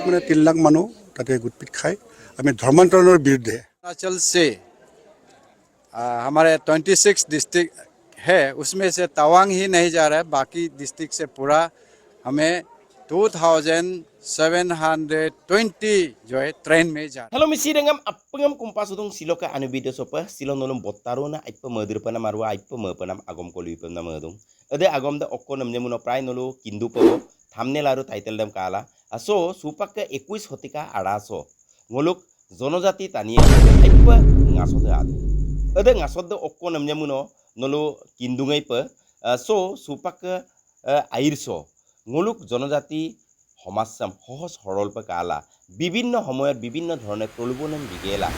মানে 3 লাখ মানুহ তাতে গোটপিট খাই আমি ধৰ্মান্তৰণৰ বিৰুদ্ধে। अरुणाचल से हमारे 26 डिस्ट्रिक्ट है, उसमें से तवांग ही नहीं जा रहा है, बाकी डिस्ट्रिक्ट से पूरा हमें 2720 जो है ट्रेन में जा रहा है। Hello misi dengan apengam kumpas udung siloka anu video sopa silon nolum botaru na aipa medir pana marwa aipa me panam agom kolu ipem na medung ade agom da okko namnya muno prai nolu kindu pabo thumbnail aru title dam kala aso supak ke 21 hotika araso ngoluk jonojati tania aipa ngasode adu ade ngasode okko namnya muno nolu kindungai pe so supak ke airso ngoluk jonojati সমাজসাম সহজ সৰল pay কালা বিভিন্ন সময়ত বিভিন্ন ধৰণে প্ৰলোভন বিগেলা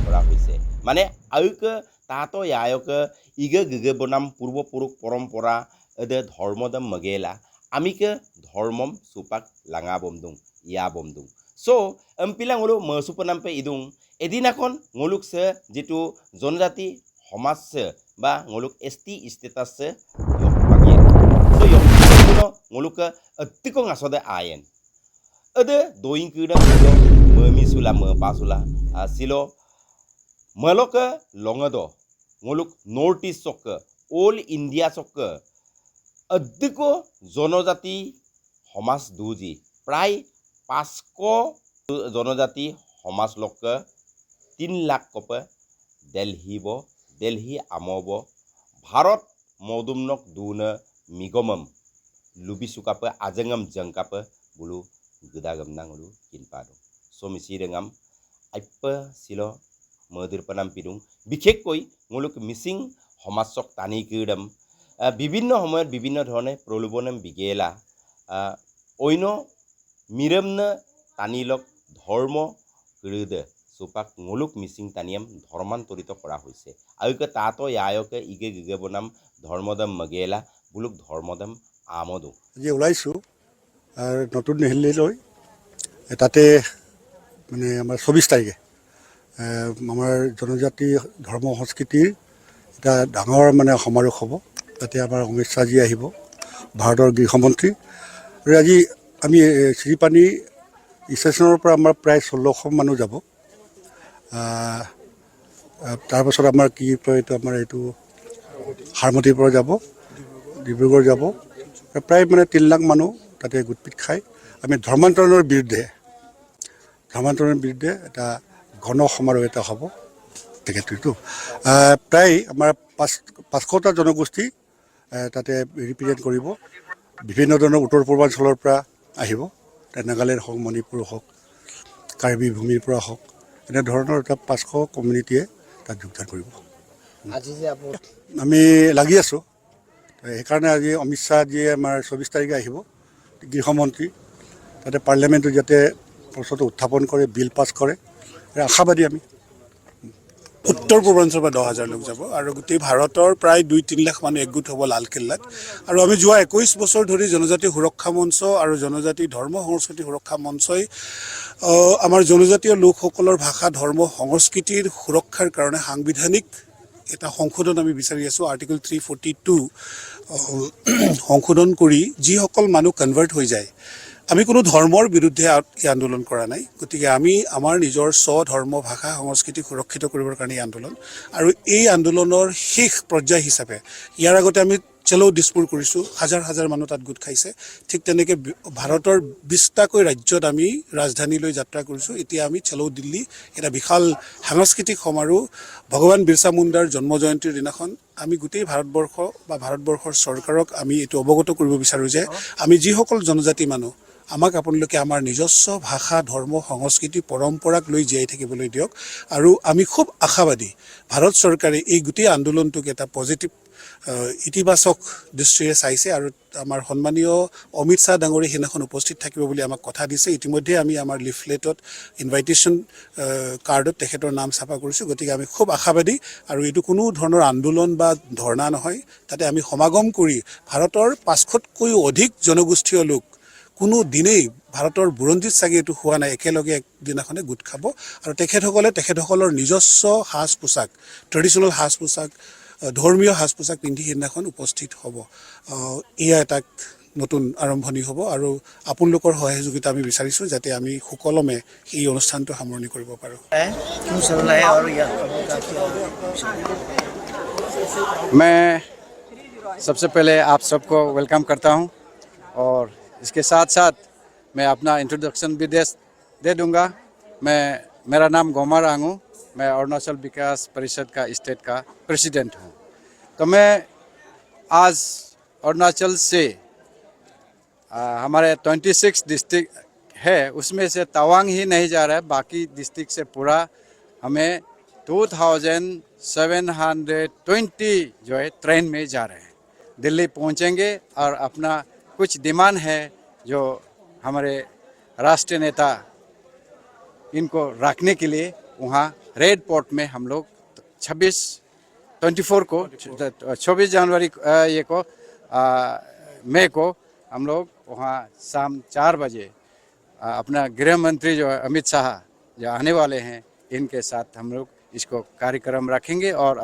কৰা হৈছে মানে আয়ক তাতো ইয়ায়ক ইগে গগে বনাম পূৰ্বপুৰুষ পৰম্পৰা এদে ধৰ্মদম মগেলা আমিকে ধৰ্মম সুপাক লাঙা বমদুং ইয়া বমদুং সো এমপিলা ngolo মসুপনাম পে ইদুং এদিনাখন ngoluk সে যেটো জনজাতি সমাজ বা ngoluk ST status ngoluk tikong asode ayen ade doing kuda memisula mepasula silo meloka longado ngoluk north east sok all india sok adiko jonojati সমাজ দুজি প্রায় 500 জনজাতি সমাজ লোক 3 লাখ কপে দিল্লী আমব ভারত মদুমনক দুন মিগমম lubi sukapa ajengam jangkapa bulu gedagam nangulu kinpadu so misi dengam aipa silo medir panam pidung বিশেষকৈ ngoluk missing সমাজক টানি কিডম বিভিন্ন সময়ত বিভিন্ন ধৰণে প্ৰলোভনম বিগেলা অন্য মিৰমন টানিলক ধৰ্ম কিৰদে সুপাক ngoluk মিসিং টানিয়াম ধৰ্মান্তৰিত কৰা হৈছে আয়কে তাতো ইয়ায়কে ইগে গগে বনাম ধৰ্মদম মগেলা বুলুক ধৰ্মদম আমদু আজি ওলাইছোঁ আৰু নতুন দিল্লীলৈ তাতে মানে আমাৰ 24 তাৰিখে আমাৰ জনজাতি ধৰ্ম সংস্কৃতিৰ এটা ডাঙৰ মানে সমাৰোহ হ'ব তাতে আমাৰ অমিত শ্বাহজি আহিব ভাৰতৰ গৃহমন্ত্ৰী আৰু আজি আমি শ্ৰীপানী ষ্টেচনৰ পৰা আমাৰ প্ৰায় 1600 মানুহ যাব তাৰপাছত আমাৰ কি এইটো আমাৰ এইটো হাৰমতিৰ পৰা যাব ডিব্ৰুগড় যাব প্ৰায় মানে 3 লাখ মানুহ তাতে গোটপিট খাই আমি ধৰ্মান্তৰণৰ বিৰুদ্ধে এটা ঘন সমাৰোহ এটা হ'ব তেখেতটো প্ৰায় আমাৰ 500টা জনগোষ্ঠী তাতে ৰিপ্ৰেজেণ্ট কৰিব বিভিন্ন ধৰণৰ উত্তৰ পূৰ্বাঞ্চলৰ পৰা আহিব নাগালেণ্ড হওক মণিপুৰ হওক কাৰ্বি ভূমিৰ পৰা হওক এনে ধৰণৰ এটা 500 কমিউনিটিয়ে তাত যোগদান কৰিব আজি যে আমি লাগি আছোঁ সেইকাৰণে আজি অমিত শ্বাহজিয়ে আমাৰ 24 তাৰিখে আহিব গৃহমন্ত্ৰী তাতে পাৰ্লিয়ামেণ্টত যাতে প্ৰশ্নটো উত্থাপন কৰে বিল পাছ কৰে আশাবাদী আমি উত্তৰ পূৰ্বাঞ্চলৰ পৰা 10,000 লোক যাব আৰু গোটেই ভাৰতৰ প্ৰায় 2-3 লাখ মানুহ একগোট হ'ব লালকিল্লাত আৰু আমি যোৱা 21 বছৰ ধৰি জনজাতি সুৰক্ষা মঞ্চ আৰু জনজাতি ধৰ্ম সংস্কৃতি সুৰক্ষা মঞ্চই আমাৰ জনজাতীয় লোকসকলৰ ভাষা ধৰ্ম সংস্কৃতিৰ সুৰক্ষাৰ কাৰণে সাংবিধানিক এটা সংশোধন আমি বিচাৰি আছোঁ আৰ্টিকল 342 সংশোধন কৰি যিসকল মানুহ কনভাৰ্ট হৈ যায় আমি কোনো ধৰ্মৰ বিৰুদ্ধে এই আন্দোলন কৰা নাই গতিকে আমি আমাৰ নিজৰ স্বধৰ্ম ভাষা সংস্কৃতি সুৰক্ষিত কৰিবৰ কাৰণে এই আন্দোলন আৰু এই আন্দোলনৰ শেষ পৰ্যায় হিচাপে ইয়াৰ আগতে আমি চলো দিছপুৰ কৰিছোঁ হাজাৰ মানুহ তাত গোট খাইছে ঠিক তেনেকৈ ভাৰতৰ 20টাকৈ ৰাজ্যত আমি ৰাজধানীলৈ যাত্ৰা কৰিছোঁ এতিয়া আমি চলো দিল্লী এটা বিশাল সাংস্কৃতিক সমাৰোহ ভগৱান বিৰছা মুণ্ডাৰ জন্ম জয়ন্তীৰ দিনাখন আমি গোটেই ভাৰতবৰ্ষ বা ভাৰতবৰ্ষৰ চৰকাৰক আমি এইটো অৱগত কৰিব বিচাৰোঁ যে আমি যিসকল জনজাতি মানুহ আমাক আপোনালোকে আমাৰ নিজস্ব ভাষা ধৰ্ম সংস্কৃতি পৰম্পৰাক লৈ জীয়াই থাকিবলৈ দিয়ক আৰু আমি খুব আশাবাদী ভাৰত চৰকাৰে এই গোটেই আন্দোলনটোক এটা পজিটিভ ইতিবাচক দৃষ্টিৰে চাইছে আৰু আমাৰ সন্মানীয় অমিত শ্বাহ ডাঙৰীয়া সেইদিনাখন উপস্থিত থাকিব বুলি আমাক কথা দিছে ইতিমধ্যে আমি আমাৰ লিফলেটত ইনভাইটেশ্যন কাৰ্ডত তেখেতৰ নাম ছাপা কৰিছোঁ গতিকে আমি খুব আশাবাদী আৰু এইটো কোনো ধৰণৰ আন্দোলন বা ধৰ্ণা নহয় তাতে আমি সমাগম কৰি ভাৰতৰ 500তকৈও অধিক জনগোষ্ঠীয় লোক কোনো দিনেই ভাৰতৰ বুৰঞ্জীত চাগে এইটো হোৱা নাই একেলগে একদিনাখনে গোট খাব আৰু তেখেতসকলৰ নিজস্ব সাজ পোছাক ট্ৰেডিশ্যনেল সাজ পোছাক ধৰ্মীয় সাজ পোছাক পিন্ধি সেইদিনাখন উপস্থিত হ'ব এয়া এটা নতুন আৰম্ভণি হ'ব আৰু আপোনালোকৰ সহযোগিতা আমি বিচাৰিছোঁ যাতে আমি সুকলমে এই অনুষ্ঠানটো সামৰণি কৰিব পাৰোঁ। क्यों चल रहा है और यह कब का क्या मैं सबसे पहले आप सबको वेलकम करता हूं और इसके साथ साथ मैं अपना इंट्रोडक्शन भी दे दूंगा। मेरा नाम गोमार आंगू, मैं अरुणाचल विकास परिषद का स्टेट का प्रेसिडेंट हूं। तो मैं आज अरुणाचल से हमारे 26 डिस्ट्रिक्ट है, उसमें से तवांग ही नहीं जा रहा है, बाकी डिस्ट्रिक्ट से पूरा हमें 2720 जो है ट्रेन में जा रहे हैं। दिल्ली पहुंचेंगे और अपना कुछ डिमांड है जो हमारे राष्ट्रीय नेता इनको रखने के लिए वहाँ रेड पोर्ट में हम लोग 24 जनवरी ये को मई को हम लोग वहाँ शाम 4 बजे अपना गृह मंत्री जो है अमित शाह जो आने वाले हैं, इनके साथ हम लोग इसको कार्यक्रम रखेंगे और